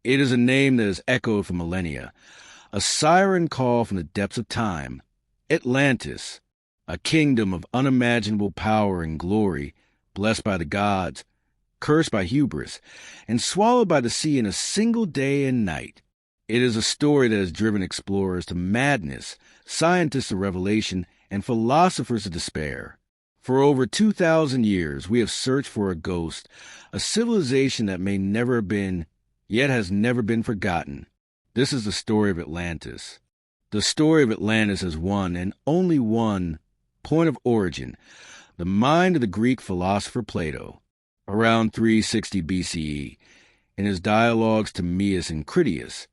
It is a name that has echoed for millennia, a siren call from the depths of time. Atlantis, a kingdom of unimaginable power and glory, blessed by the gods, cursed by hubris, and swallowed by the sea in a single day and night. It is a story that has driven explorers to madness, scientists to revelation, and philosophers to despair. For over 2,000 years, we have searched for a ghost, a civilization that may never have been, yet has never been forgotten. This is the story of Atlantis. The story of Atlantis has one and only one point of origin, the mind of the Greek philosopher Plato, around 360 BCE. In his dialogues Timaeus and Critias,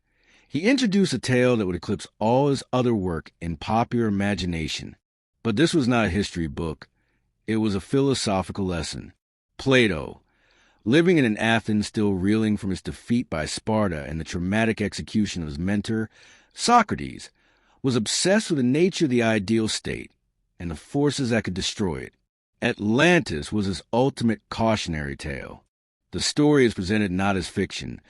he introduced a tale that would eclipse all his other work in popular imagination. But this was not a history book. It was a philosophical lesson. Plato, living in an Athens still reeling from his defeat by Sparta and the traumatic execution of his mentor, Socrates, was obsessed with the nature of the ideal state and the forces that could destroy it. Atlantis was his ultimate cautionary tale. The story is presented not as fiction,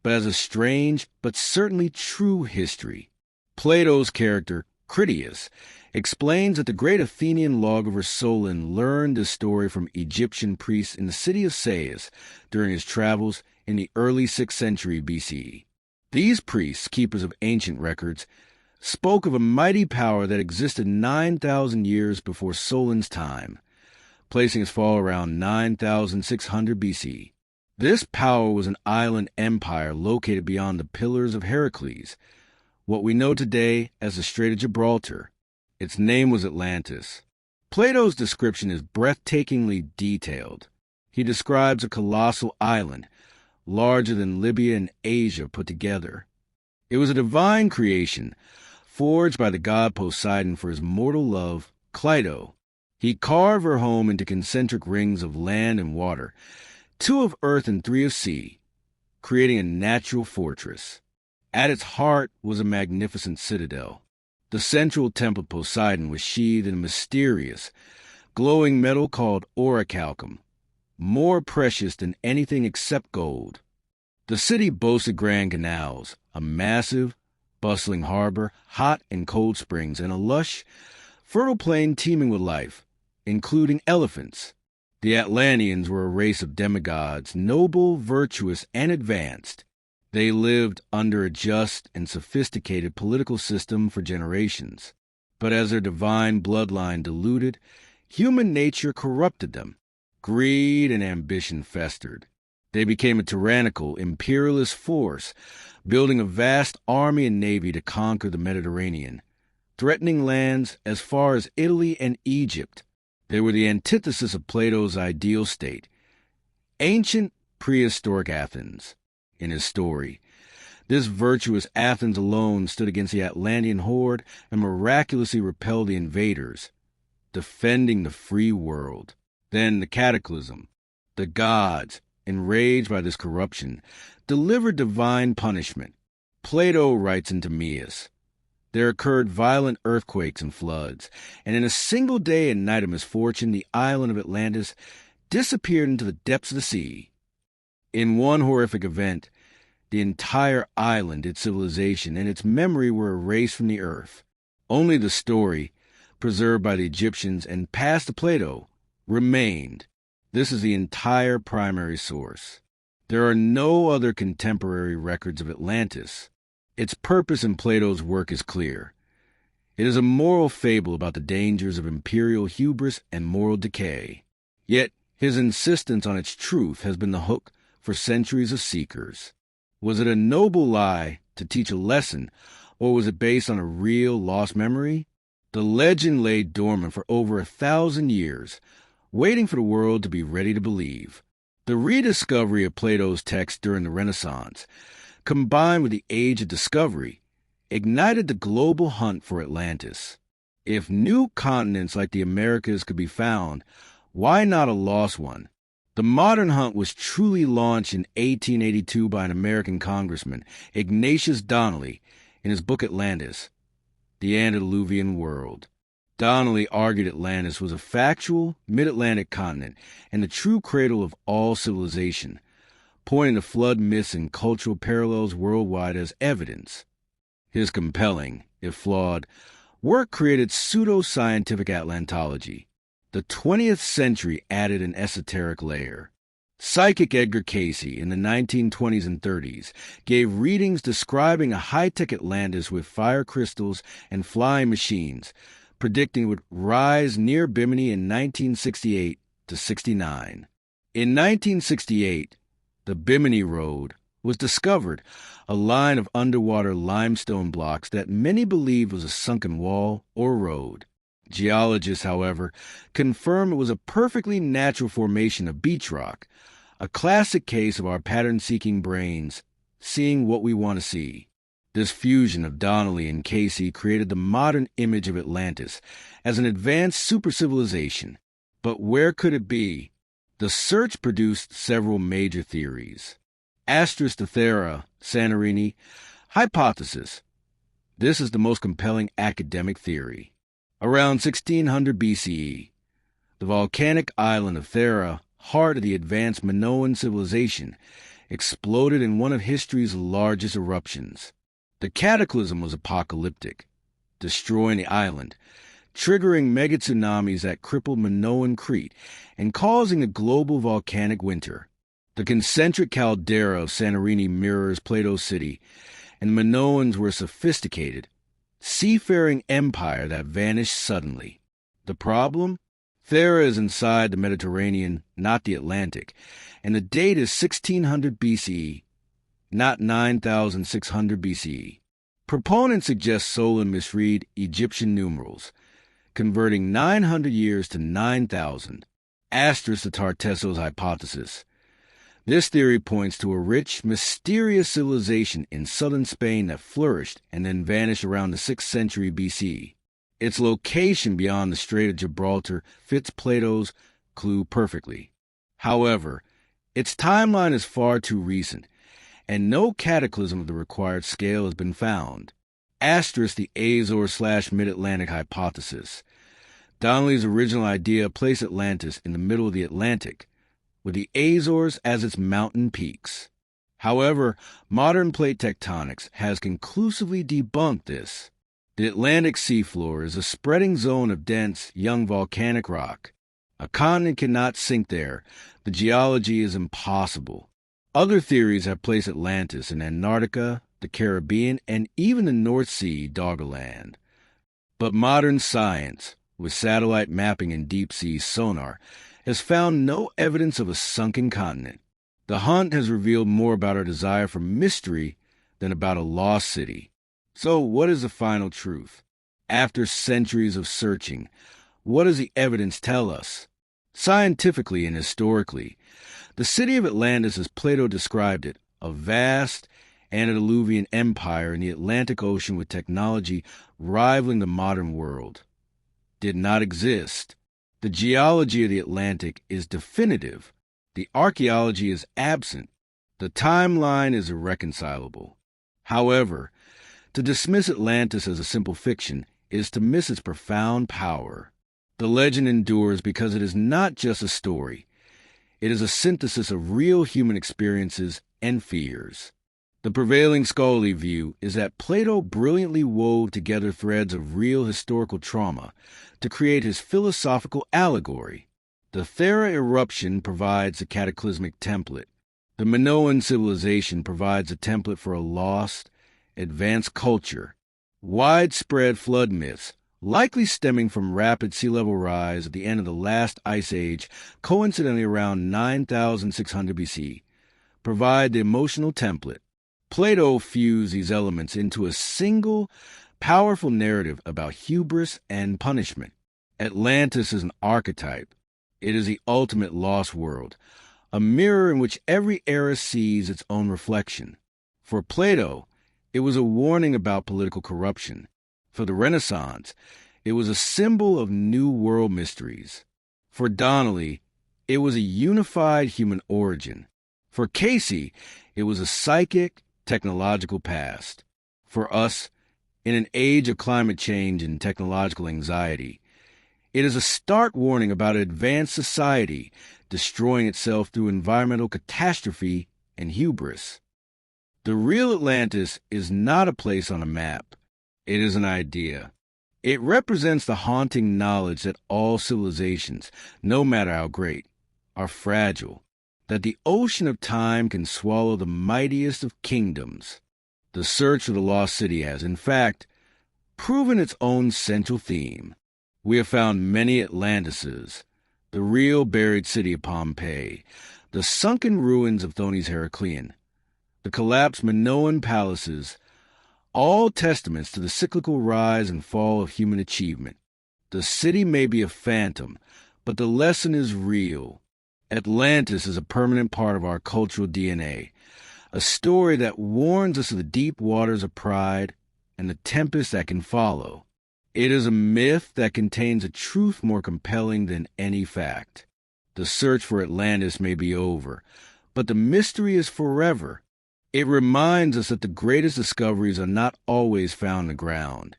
but as a strange but certainly true history. Plato's character, Critias, explains that the great Athenian lawgiver Solon learned this story from Egyptian priests in the city of Sais during his travels in the early 6th century BCE. These priests, keepers of ancient records, spoke of a mighty power that existed 9,000 years before Solon's time, placing his fall around 9,600 BC. This power was an island empire located beyond the Pillars of Heracles, what we know today as the Strait of Gibraltar. Its name was Atlantis. Plato's description is breathtakingly detailed. He describes a colossal island, larger than Libya and Asia put together. It was a divine creation, forged by the god Poseidon for his mortal love, Cleito. He carved her home into concentric rings of land and water, 2 of earth and 3 of sea, creating a natural fortress. At its heart was a magnificent citadel. The central temple of Poseidon was sheathed in a mysterious, glowing metal called orichalcum, more precious than anything except gold. The city boasted grand canals, a massive, bustling harbor, hot and cold springs, and a lush, fertile plain teeming with life, including elephants. The Atlanteans were a race of demigods, noble, virtuous, and advanced. They lived under a just and sophisticated political system for generations. But as their divine bloodline diluted, human nature corrupted them. Greed and ambition festered. They became a tyrannical, imperialist force, building a vast army and navy to conquer the Mediterranean, threatening lands as far as Italy and Egypt. They were the antithesis of Plato's ideal state, ancient prehistoric Athens. In his story, this virtuous Athens alone stood against the Atlantean horde and miraculously repelled the invaders, defending the free world. Then the cataclysm. The gods, enraged by this corruption, delivered divine punishment. Plato writes in Timaeus, there occurred violent earthquakes and floods, and in a single day and night of misfortune, the island of Atlantis disappeared into the depths of the sea. In one horrific event, the entire island, its civilization, and its memory were erased from the earth. Only the story, preserved by the Egyptians and passed to Plato, remained. This is the entire primary source. There are no other contemporary records of Atlantis. Its purpose in Plato's work is clear. It is a moral fable about the dangers of imperial hubris and moral decay. Yet his insistence on its truth has been the hook for centuries of seekers. Was it a noble lie to teach a lesson, or was it based on a real lost memory? The legend lay dormant for over 1,000 years, waiting for the world to be ready to believe. The rediscovery of Plato's text during the Renaissance, combined with the Age of Discovery, ignited the global hunt for Atlantis. If new continents like the Americas could be found, why not a lost one? The modern hunt was truly launched in 1882 by an American congressman, Ignatius Donnelly, in his book Atlantis, The Antediluvian World. Donnelly argued Atlantis was a factual, mid-Atlantic continent and the true cradle of all civilization, pointing to flood myths and cultural parallels worldwide as evidence. His compelling, if flawed, work created pseudo-scientific Atlantology. The 20th century added an esoteric layer. Psychic Edgar Cayce in the 1920s and 30s gave readings describing a high-tech Atlantis with fire crystals and flying machines, predicting it would rise near Bimini in 1968 to 69. In 1968, the Bimini Road was discovered, a line of underwater limestone blocks that many believed was a sunken wall or road. Geologists, however, confirm it was a perfectly natural formation of beach rock, a classic case of our pattern-seeking brains seeing what we want to see. This fusion of Donnelly and Cayce created the modern image of Atlantis as an advanced supercivilization. But where could it be? The search produced several major theories. Thera, Santorini, hypothesis. This is the most compelling academic theory. Around 1600 BCE, the volcanic island of Thera, heart of the advanced Minoan civilization, exploded in one of history's largest eruptions. The cataclysm was apocalyptic, destroying the island, triggering mega tsunamis that crippled Minoan Crete and causing a global volcanic winter. The concentric caldera of Santorini mirrors Plato's city, and the Minoans were a sophisticated, seafaring empire that vanished suddenly. The problem? Thera is inside the Mediterranean, not the Atlantic, and the date is 1600 BCE, not 9600 BCE. Proponents suggest Solon misread Egyptian numerals, converting 900 years to 9,000. Asterisk the Tartesso's hypothesis. This theory points to a rich, mysterious civilization in southern Spain that flourished and then vanished around the 6th century BC. Its location beyond the Strait of Gibraltar fits Plato's clue perfectly. However, its timeline is far too recent, and no cataclysm of the required scale has been found. Asterisk the Azores/Mid-Atlantic hypothesis. Donnelly's original idea placed Atlantis in the middle of the Atlantic, with the Azores as its mountain peaks. However, modern plate tectonics has conclusively debunked this. The Atlantic seafloor is a spreading zone of dense, young volcanic rock. A continent cannot sink there. The geology is impossible. Other theories have placed Atlantis in Antarctica, the Caribbean, and even the North Sea Doggerland. But modern science, with satellite mapping and deep-sea sonar, has found no evidence of a sunken continent. The hunt has revealed more about our desire for mystery than about a lost city. So what is the final truth? After centuries of searching, what does the evidence tell us? Scientifically and historically, the city of Atlantis, as Plato described it, a vast antediluvian empire in the Atlantic Ocean with technology rivaling the modern world, did not exist. The geology of the Atlantic is definitive. The archaeology is absent. The timeline is irreconcilable. However, to dismiss Atlantis as a simple fiction is to miss its profound power. The legend endures because it is not just a story. It is a synthesis of real human experiences and fears. The prevailing scholarly view is that Plato brilliantly wove together threads of real historical trauma to create his philosophical allegory. The Thera eruption provides a cataclysmic template. The Minoan civilization provides a template for a lost, advanced culture. Widespread flood myths, likely stemming from rapid sea level rise at the end of the last ice age, coincidentally around 9600 BC, provide the emotional template. Plato fused these elements into a single, powerful narrative about hubris and punishment. Atlantis is an archetype. It is the ultimate lost world, a mirror in which every era sees its own reflection. For Plato, it was a warning about political corruption. For the Renaissance, it was a symbol of new world mysteries. For Donnelly, it was a unified human origin. For Cayce, it was a psychic, technological past. For us, in an age of climate change and technological anxiety, it is a stark warning about an advanced society destroying itself through environmental catastrophe and hubris. The real Atlantis is not a place on a map. It is an idea. It represents the haunting knowledge that all civilizations, no matter how great, are fragile, that the ocean of time can swallow the mightiest of kingdoms. The search for the lost city has, in fact, proven its own central theme. We have found many Atlantises, the real buried city of Pompeii, the sunken ruins of Thonis Heraclean, the collapsed Minoan palaces, all testaments to the cyclical rise and fall of human achievement. The city may be a phantom, but the lesson is real. Atlantis is a permanent part of our cultural DNA, a story that warns us of the deep waters of pride and the tempest that can follow. It is a myth that contains a truth more compelling than any fact. The search for Atlantis may be over, but the mystery is forever. It reminds us that the greatest discoveries are not always found in the ground,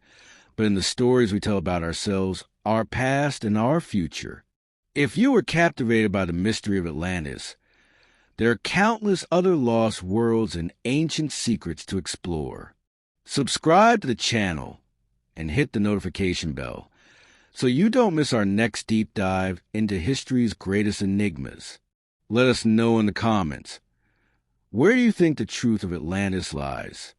but in the stories we tell about ourselves, our past, and our future. If you were captivated by the mystery of Atlantis, there are countless other lost worlds and ancient secrets to explore. Subscribe to the channel and hit the notification bell so you don't miss our next deep dive into history's greatest enigmas. Let us know in the comments. Where do you think the truth of Atlantis lies?